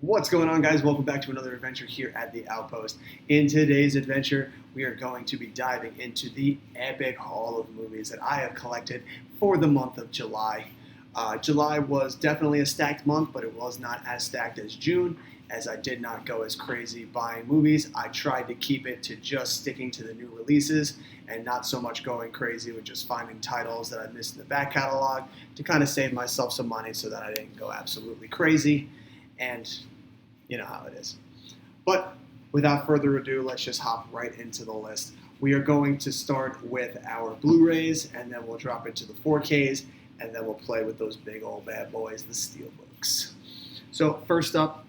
What's going on, guys? Welcome back to another adventure here at the Outpost. In today's adventure, we are going to be diving into the epic haul of movies that I have collected for the month of July. July was definitely a stacked month, but it was not as stacked as June, as I did not go as crazy buying movies. I tried to keep it to just sticking to the new releases and not so much going crazy with just finding titles that I missed in the back catalog to kind of save myself some money so that I didn't go absolutely crazy. And you know how it is. But without further ado, let's just hop right into the list. We are going to start with our Blu-rays, and then we'll drop into the 4Ks, and then we'll play with those big old bad boys, the Steelbooks. So first up,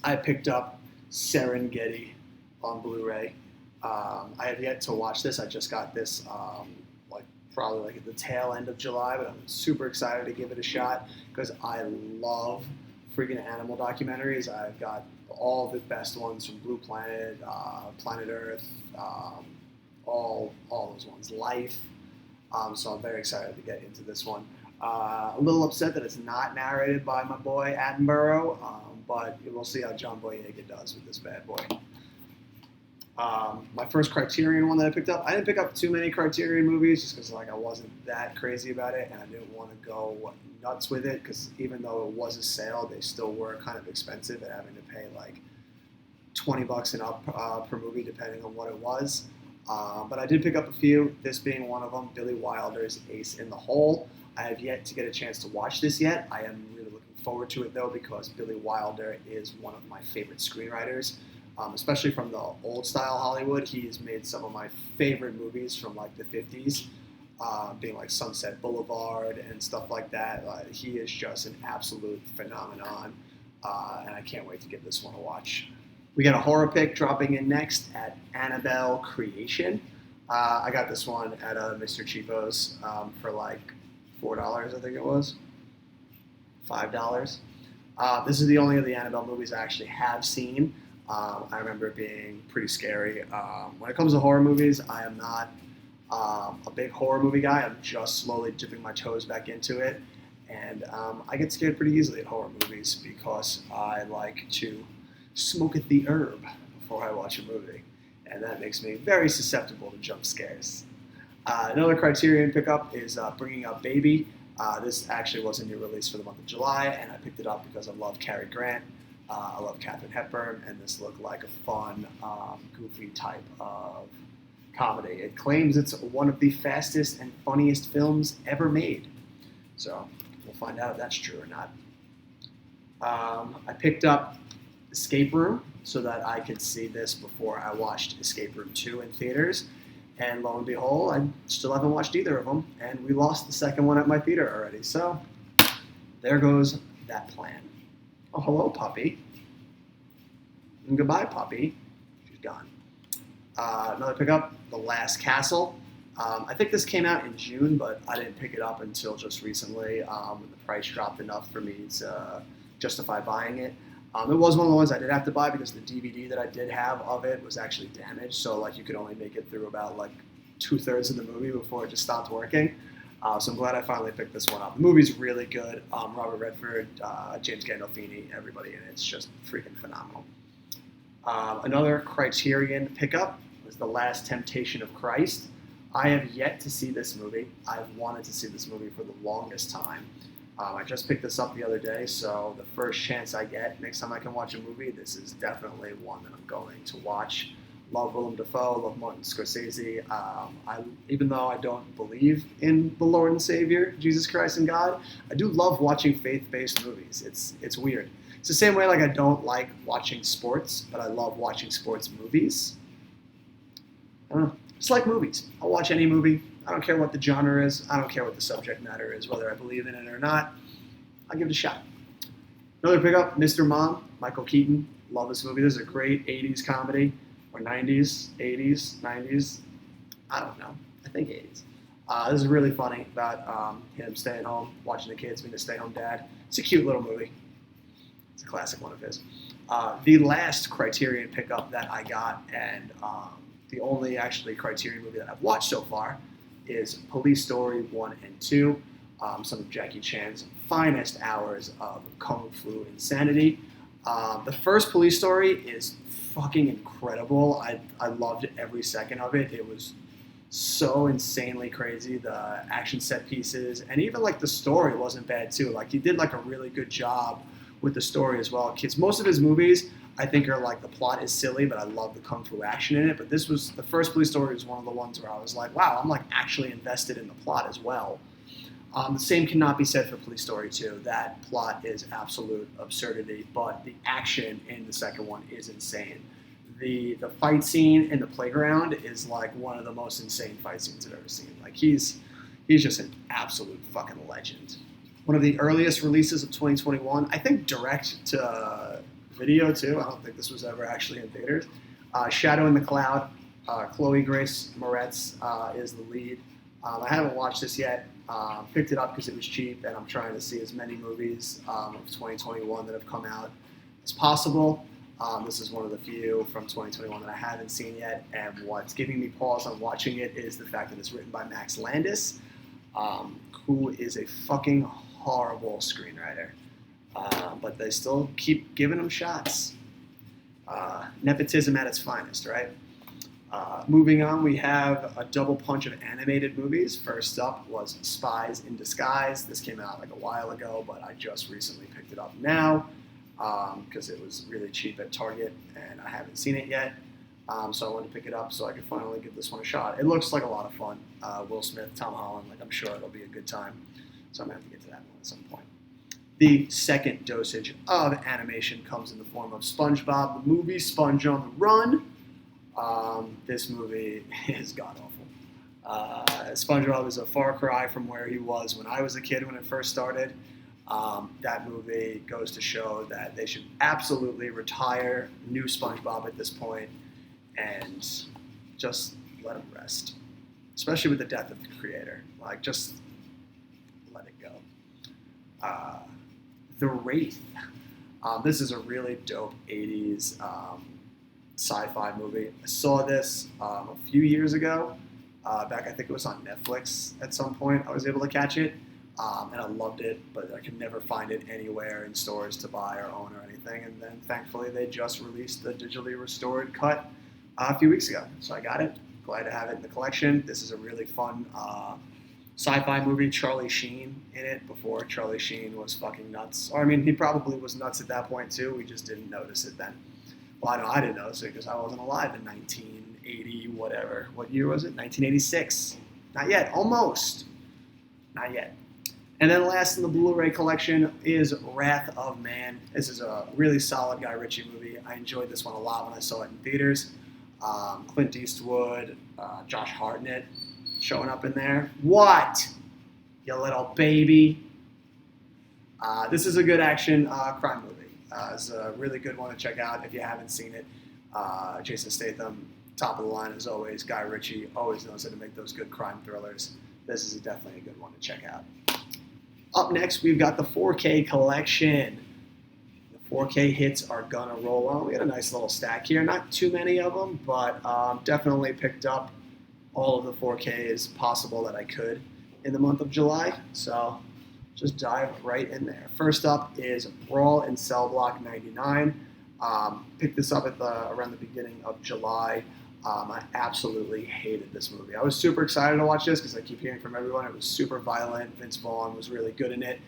I picked up Serengeti on Blu-ray. I have yet to watch this. I just got this probably at the tail end of July, but I'm super excited to give it a shot because I love freaking animal documentaries. I've got all the best ones from Blue Planet, Planet Earth, all those ones, Life. So I'm very excited to get into this one. A little upset that it's not narrated by my boy Attenborough, but we'll see how John Boyega does with this bad boy. My first Criterion one that I picked up, I didn't pick up too many Criterion movies just because I wasn't that crazy about it, and I didn't want to go nuts with it because even though it was a sale, they still were kind of expensive at having to pay like $20 and up per movie depending on what it was. But I did pick up a few, this being one of them, Billy Wilder's Ace in the Hole. I have yet to get a chance to watch this yet. I am really looking forward to it though because Billy Wilder is one of my favorite screenwriters. Especially from the old style Hollywood. He's made some of my favorite movies from like the 50s, being like Sunset Boulevard and stuff like that. He is just an absolute phenomenon, and I can't wait to give this one a watch. We got a horror pick dropping in next at Annabelle Creation. I got this one at Mr. Cheapo's for like $4, I think it was, $5. This is the only of the Annabelle movies I actually have seen. I remember it being pretty scary. When it comes to horror movies, I am not a big horror movie guy. I'm just slowly dipping my toes back into it. And I get scared pretty easily at horror movies because I like to smoke at the herb before I watch a movie. And that makes me very susceptible to jump scares. Another Criterion pickup is Bringing Up Baby. This actually was a new release for the month of July, and I picked it up because I love Cary Grant. I love Katharine Hepburn, and this looked like a fun, goofy type of comedy. It claims it's one of the fastest and funniest films ever made. So we'll find out if that's true or not. I picked up Escape Room so that I could see this before I watched Escape Room 2 in theaters. And lo and behold, I still haven't watched either of them, and we lost the second one at my theater already. So there goes that plan. Oh, hello, puppy. And goodbye, puppy. She's gone. Another pickup, The Last Castle. I think this came out in June, but I didn't pick it up until just recently when the price dropped enough for me to justify buying it. It was one of the ones I did have to buy because the DVD that I did have of it was actually damaged, so you could only make it through about 2/3 of the movie before it just stopped working. So I'm glad I finally picked this one up. The movie's really good. Robert Redford, James Gandolfini, everybody in it. It's just freaking phenomenal. Another Criterion pickup was The Last Temptation of Christ. I have yet to see this movie. I've wanted to see this movie for the longest time. I just picked this up the other day, so the first chance I get, next time I can watch a movie, this is definitely one that I'm going to watch. Love Willem Dafoe, love Martin Scorsese. Even though I don't believe in the Lord and Savior, Jesus Christ and God, I do love watching faith-based movies. It's weird. It's the same way I don't like watching sports, but I love watching sports movies. I don't know. Just like movies. I'll watch any movie. I don't care what the genre is. I don't care what the subject matter is, whether I believe in it or not. I'll give it a shot. Another pickup, Mr. Mom, Michael Keaton. Love this movie. This is a great 80s comedy. Or 90s, 80s, 90s, I don't know, I think 80s. This is really funny about him staying home, watching the kids, being a stay-home dad. It's a cute little movie. It's a classic one of his. The last Criterion pickup that I got, and the only actually Criterion movie that I've watched so far, is Police Story 1 and 2, some of Jackie Chan's finest hours of kung fu insanity. The first Police Story is fucking incredible. I loved every second of it. It was so insanely crazy. The action set pieces and even like the story wasn't bad too. Like he did like a really good job with the story as well. Kids, most of his movies I think are like the plot is silly, but I love the kung fu action in it. But this was the first Police Story was one of the ones where I was like, wow, I'm like actually invested in the plot as well. The same cannot be said for Police Story 2. That plot is absolute absurdity, but the action in the second one is insane. The fight scene in the playground is like one of the most insane fight scenes I've ever seen. Like he's just an absolute fucking legend. One of the earliest releases of 2021, I think direct to video too. I don't think this was ever actually in theaters. Shadow in the Cloud. Chloe Grace Moretz is the lead. I haven't watched this yet. Picked it up because it was cheap, and I'm trying to see as many movies of 2021 that have come out as possible. This is one of the few from 2021 that I haven't seen yet, and what's giving me pause on watching it is the fact that it's written by Max Landis, who is a fucking horrible screenwriter. But they still keep giving him shots. Nepotism at its finest, right? Moving on, we have a double punch of animated movies. First up was Spies in Disguise. This came out like a while ago, but I just recently picked it up now because it was really cheap at Target, and I haven't seen it yet. So I wanted to pick it up so I could finally give this one a shot. It looks like a lot of fun. Will Smith, Tom Holland, like I'm sure it'll be a good time. So I'm going to have to get to that one at some point. The second dosage of animation comes in the form of SpongeBob, the movie Sponge on the Run. This movie is god-awful. SpongeBob is a far cry from where he was when I was a kid when it first started. That movie goes to show that they should absolutely retire new SpongeBob at this point and just let him rest. Especially with the death of the creator. Like, just let it go. The Wraith. This is a really dope 80s sci-fi movie. I saw this a few years ago. Back, I think it was on Netflix at some point. I was able to catch it, and I loved it, but I could never find it anywhere in stores to buy or own or anything. And then, thankfully, they just released the digitally restored cut a few weeks ago. So I got it. Glad to have it in the collection. This is a really fun sci-fi movie. Charlie Sheen in it before Charlie Sheen was fucking nuts. Or, I mean, he probably was nuts at that point, too. We just didn't notice it then. Well, I know I didn't notice it because I wasn't alive in 1980, whatever. What year was it? 1986. Not yet. Almost. Not yet. And then last in the Blu-ray collection is Wrath of Man. This is a really solid Guy Ritchie movie. I enjoyed this one a lot when I saw it in theaters. Clint Eastwood, Josh Hartnett showing up in there. What? You little baby. This is a good action crime movie. It's a really good one to check out if you haven't seen it. Jason Statham, top of the line as always. Guy Ritchie always knows how to make those good crime thrillers. This is definitely a good one to check out. Up next, we've got the 4K collection. The 4K hits are gonna roll on. We got a nice little stack here. Not too many of them, but definitely picked up all of the 4Ks possible that I could in the month of July. So just dive right in there. First up is Brawl in Cell Block 99. Picked this up at around the beginning of July. I absolutely hated this movie. I was super excited to watch this because I keep hearing from everyone it was super violent. Vince Vaughn was really good in it.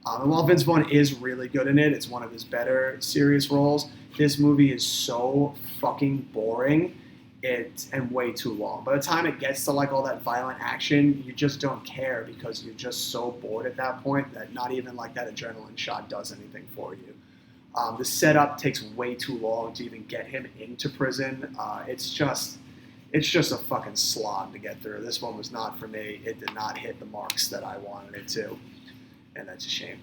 And while Vince Vaughn is really good in it, it's one of his better serious roles. This movie is so fucking boring. And way too long. By the time it gets to like all that violent action, you just don't care because you're just so bored at that point that not even like that adrenaline shot does anything for you. The setup takes way too long to even get him into prison. It's just a fucking slog to get through. This one was not for me. It did not hit the marks that I wanted it to, and that's a shame.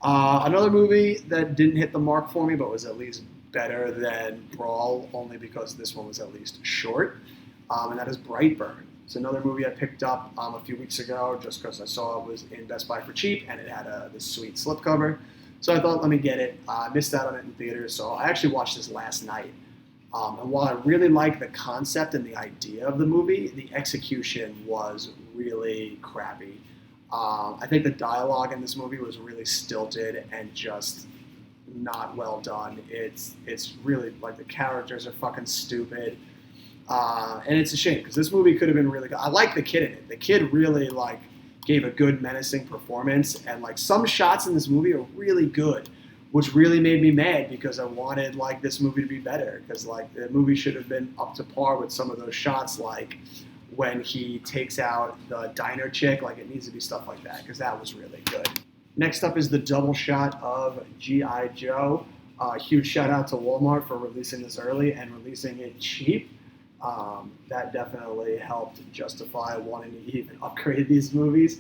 Another movie that didn't hit the mark for me but was at least better than Brawl, only because this one was at least short, and that is Brightburn. It's another movie I picked up a few weeks ago just because I saw it was in Best Buy for cheap, and it had this sweet slipcover. So I thought, let me get it. I missed out on it in theaters, so I actually watched this last night. And while I really like the concept and the idea of the movie, the execution was really crappy. I think the dialogue in this movie was really stilted and just not well done. It's really like the characters are fucking stupid, and it's a shame because this movie could have been really good. I like the kid in it. The kid really like gave a good menacing performance, and like some shots in this movie are really good, which really made me mad because I wanted like this movie to be better because like the movie should have been up to par with some of those shots, like when he takes out the diner chick. Like it needs to be stuff like that because that was really good. Next up is the double shot of G.I. Joe. Huge shout out to Walmart for releasing this early and releasing it cheap. That definitely helped justify wanting to even upgrade these movies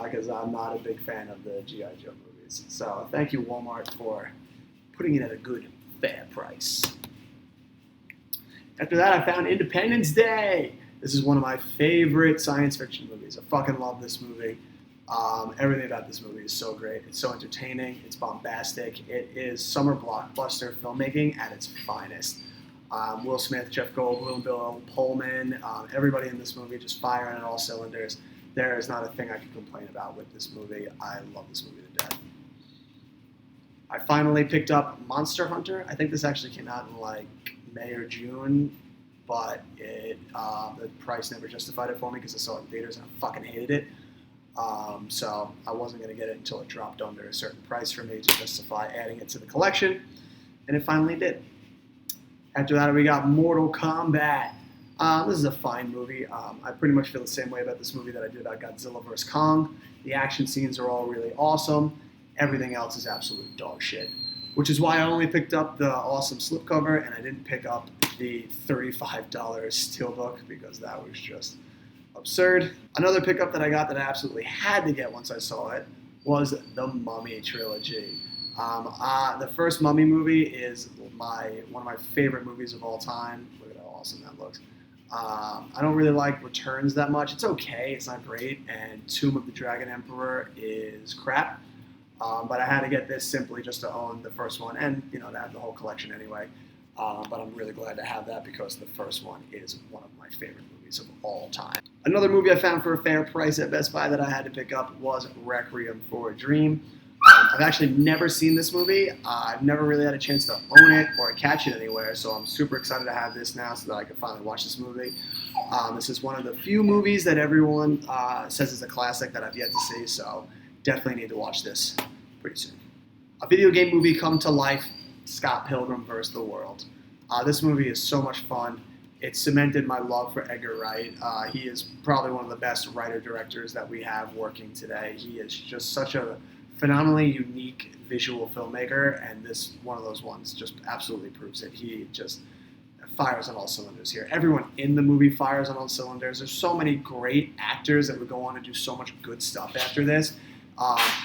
because I'm not a big fan of the G.I. Joe movies. So thank you, Walmart, for putting it at a good, fair price. After that, I found Independence Day. This is one of my favorite science fiction movies. I fucking love this movie. Everything about this movie is so great. It's so entertaining. It's bombastic. It is summer blockbuster filmmaking at its finest. Will Smith, Jeff Goldblum, Bill Pullman, everybody in this movie just firing on all cylinders. There is not a thing I can complain about with this movie. I love this movie to death. I finally picked up Monster Hunter. I think this actually came out in like May or June, but the price never justified it for me because I saw it in theaters and I fucking hated it. So I wasn't going to get it until it dropped under a certain price for me to justify adding it to the collection, and it finally did. After that, we got Mortal Kombat. This is a fine movie. I pretty much feel the same way about this movie that I did about Godzilla vs. Kong. The action scenes are all really awesome. Everything else is absolute dog shit, which is why I only picked up the awesome slipcover and I didn't pick up the $35 Steelbook because that was just absurd. Another pickup that I got that I absolutely had to get once I saw it was the Mummy trilogy. The first Mummy movie is one of my favorite movies of all time. Look at how awesome that looks. I don't really like Returns that much. It's okay, it's not great, and Tomb of the Dragon Emperor is crap. But I had to get this simply just to own the first one and to have the whole collection anyway. But I'm really glad to have that because the first one is one of my favorite movies of all time. Another movie I found for a fair price at Best Buy that I had to pick up was Requiem for a Dream. I've actually never seen this movie. I've never really had a chance to own it or catch it anywhere, so I'm super excited to have this now so that I can finally watch this movie. This is one of the few movies that everyone says is a classic that I've yet to see, so definitely need to watch this pretty soon. A video game movie come to life, Scott Pilgrim vs. the World. This movie is so much fun. It cemented my love for Edgar Wright. He is probably one of the best writer-directors that we have working today. He is just such a phenomenally unique visual filmmaker, and this one of those ones just absolutely proves it. He just fires on all cylinders here. Everyone in the movie fires on all cylinders. There's so many great actors that would go on to do so much good stuff after this.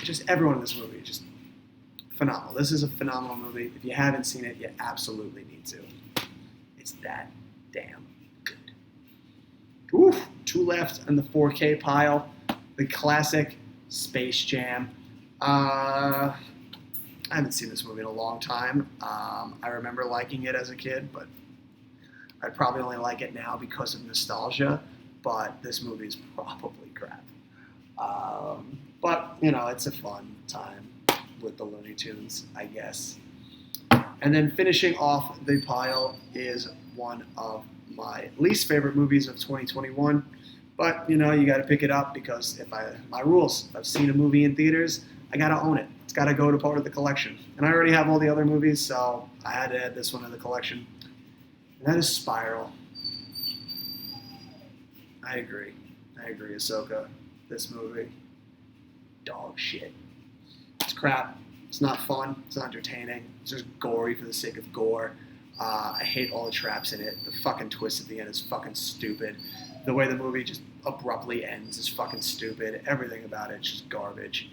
Just everyone in this movie is just phenomenal. This is a phenomenal movie. If you haven't seen it, you absolutely need to. It's that damn good. Oof, two left on the 4K pile. The classic Space Jam. I haven't seen this movie in a long time. I remember liking it as a kid, but I'd probably only like it now because of nostalgia. But this movie is probably crap. But, it's a fun time with the Looney Tunes, I guess. And then finishing off the pile is one of my least favorite movies of 2021. But, you got to pick it up because my rules, if I've seen a movie in theaters, I got to own it. It's got to go to part of the collection. And I already have all the other movies, so I had to add this one to the collection. And that is Spiral. I agree, Ahsoka. This movie, dog shit. It's crap. It's not fun. It's not entertaining. It's just gory for the sake of gore. I hate all the traps in it. The fucking twist at the end is fucking stupid. The way the movie just abruptly ends is fucking stupid. Everything about it is just garbage.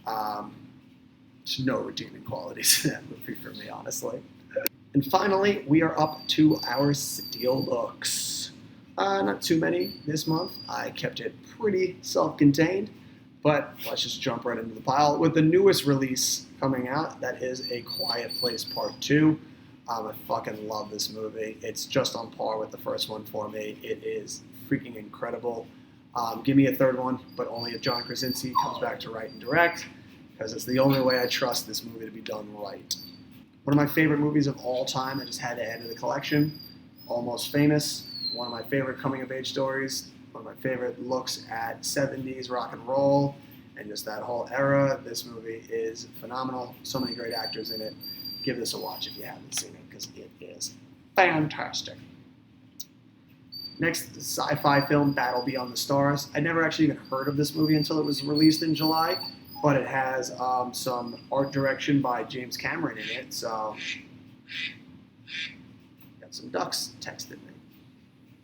There's no redeeming qualities in that movie for me, honestly. And finally, we are up to our Steelbooks. Not too many this month. I kept it pretty self-contained, but let's just jump right into the pile with the newest release coming out. That is A Quiet Place Part 2. I fucking love this movie. It's just on par with the first one for me. It is freaking incredible. Give me a third one, but only if John Krasinski comes back to write and direct, because it's the only way I trust this movie to be done right. One of my favorite movies of all time that just had to add to the collection, Almost Famous. One of my favorite coming-of-age stories. One of my favorite looks at 70s rock and roll and just that whole era. This movie is phenomenal. So many great actors in it. Give this a watch if you haven't seen it, because it is fantastic. Next, sci-fi film, Battle Beyond the Stars. I never actually even heard of this movie until it was released in July, but it has some art direction by James Cameron in it, so got some ducks texting me.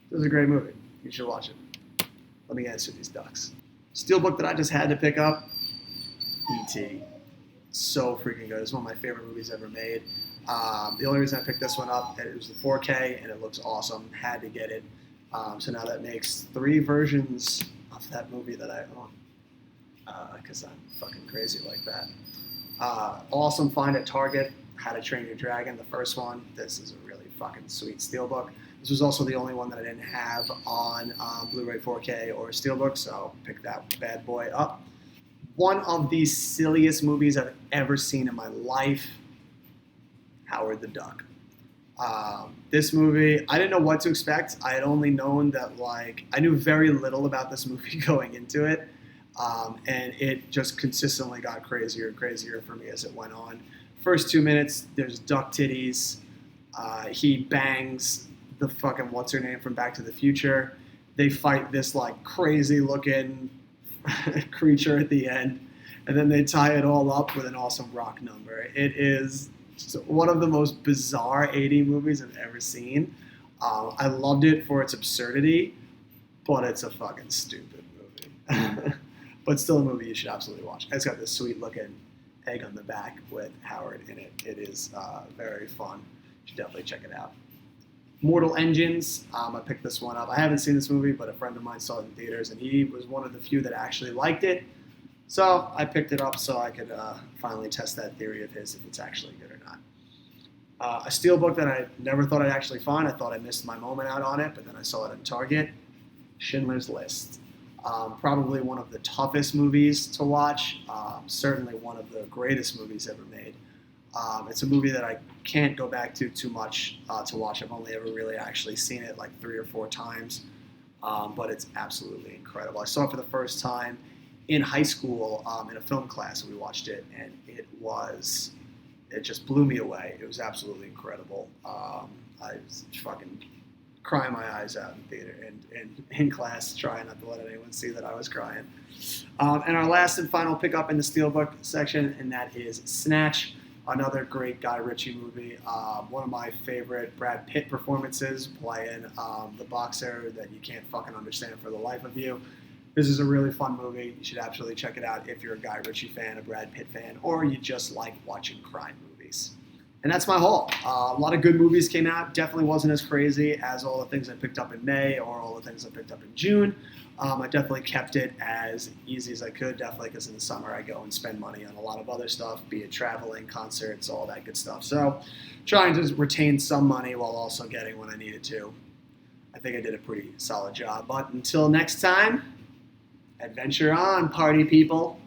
This is a great movie. You should watch it. Let me answer these ducks. Steelbook that I just had to pick up, E.T. So freaking good. It's one of my favorite movies ever made. The only reason I picked this one up, it was the 4K, and it looks awesome. Had to get it. So now that makes 3 versions of that movie that I own, because I'm fucking crazy like that. Awesome find at Target, How to Train Your Dragon, the first one. This is a really fucking sweet Steelbook. This was also the only one that I didn't have on Blu-ray 4K or Steelbook, so picked that bad boy up. One of the silliest movies I've ever seen in my life, Howard the Duck. This movie, I didn't know what to expect. I had only known that, I knew very little about this movie going into it, and it just consistently got crazier and crazier for me as it went on. First 2 minutes, there's duck titties. He bangs the fucking what's-her-name from Back to the Future. They fight this, crazy-looking creature at the end, and then they tie it all up with an awesome rock number. It is one of the most bizarre 80 movies I've ever seen. I loved it for its absurdity, but it's a fucking stupid movie. But still a movie you should absolutely watch. It's got this sweet looking egg on the back with Howard in it. It is very fun. You should definitely check it out. Mortal Engines, I picked this one up. I haven't seen this movie, but a friend of mine saw it in theaters, and he was one of the few that actually liked it. So I picked it up so I could finally test that theory of his, if it's actually good or not. A Steelbook that I never thought I'd actually find. I thought I missed my moment out on it, but then I saw it in Target. Schindler's List. Probably one of the toughest movies to watch. Certainly one of the greatest movies ever made. It's a movie that I can't go back to too much to watch. I've only ever really actually seen it 3 or 4 times, but it's absolutely incredible. I saw it for the first time in high school in a film class. We watched it, and it just blew me away. It was absolutely incredible. I was fucking crying my eyes out in theater and in class, trying not to let anyone see that I was crying. And our last and final pickup in the Steelbook section, and that is Snatch. Another great Guy Ritchie movie. One of my favorite Brad Pitt performances, playing the boxer that you can't fucking understand for the life of you. This is a really fun movie. You should absolutely check it out if you're a Guy Ritchie fan, a Brad Pitt fan, or you just like watching crime movies. And that's my haul. A lot of good movies came out. Definitely wasn't as crazy as all the things I picked up in May or all the things I picked up in June. I definitely kept it as easy as I could, definitely, because in the summer I go and spend money on a lot of other stuff, be it traveling, concerts, all that good stuff. So trying to retain some money while also getting what I needed to. I think I did a pretty solid job. But until next time, adventure on, party people.